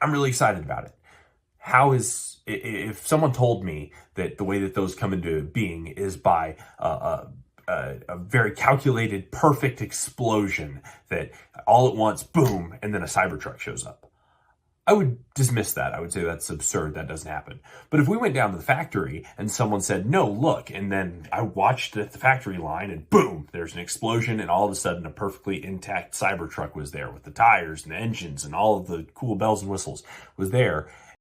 I'm really excited about it. If someone told me that the way that those come into being is by a very calculated, perfect explosion that all at once, boom, and then a Cybertruck shows up, I would dismiss that. I would say that's absurd. That doesn't happen. But if we went down to the factory and someone said, no, look, and then I watched at the factory line and boom, there's an explosion, and all of a sudden a perfectly intact Cybertruck was there with the tires and the engines and all of the cool bells and whistles was there.